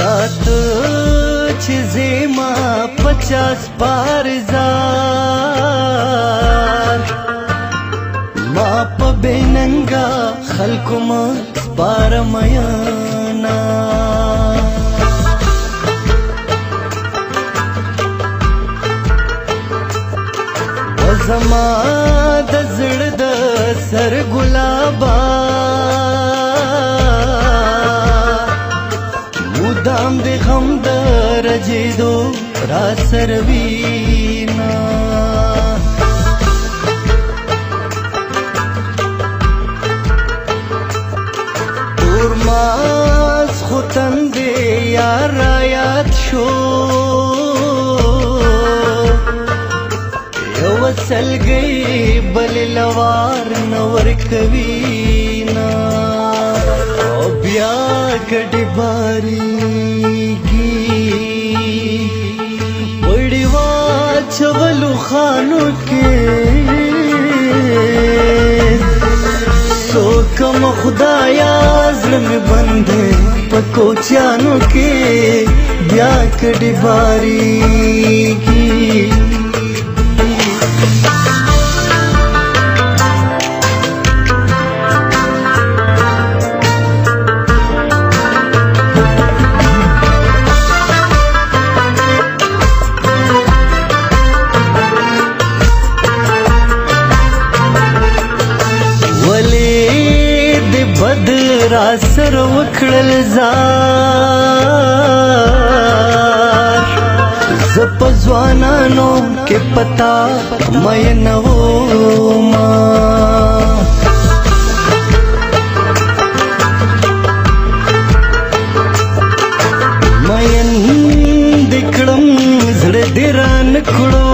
ساته چې زما 50 بار زار ما په بیننګا خلکو ما سپارم یانا زما د زړه د سر ګلابا مدام د غم د رجیدو را سروینا تور ماس خوتن دی یار را یاد شو وصل گئی بل لوار نور کوینا او بیا کډی باریږي وړي واچولو خانو کې سوکم خدایا زړه مې بندې په کوچانو کې بیا کډی باریږي را سر وکړل زار زپ ځوانانو کې پتا مې نو ما مې دکړم زړه دران کړو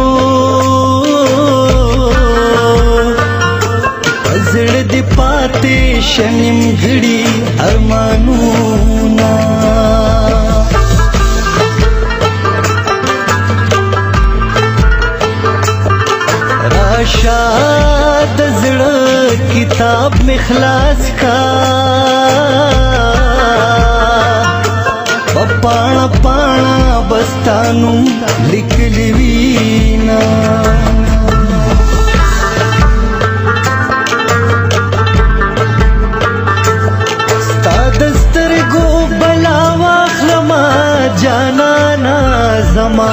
زړه دی پاتې شنم غړي ارمانونا راشاد زړه کتاب می خلاص کا پانا پانا بستانو لیکلی وینا جانانا زمان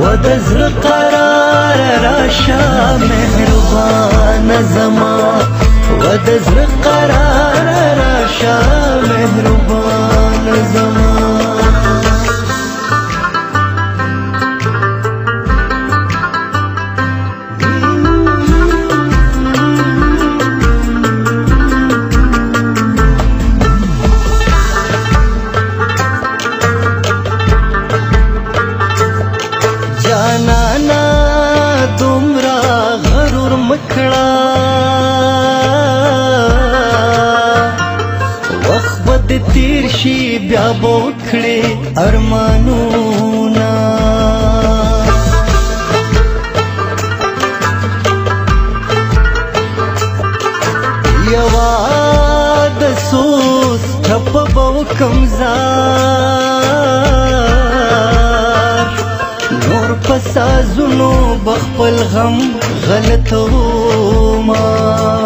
ودزر قرار راشا مهربان زمان ودزر قرار راشا مهربان زمان جانانا دومرا غرور مکړه وخت بد تیر شي بیا بوکړي ارمانونا یواد سوس ټپ بو کمزار نور پسازونو بخپل غم غلطو ما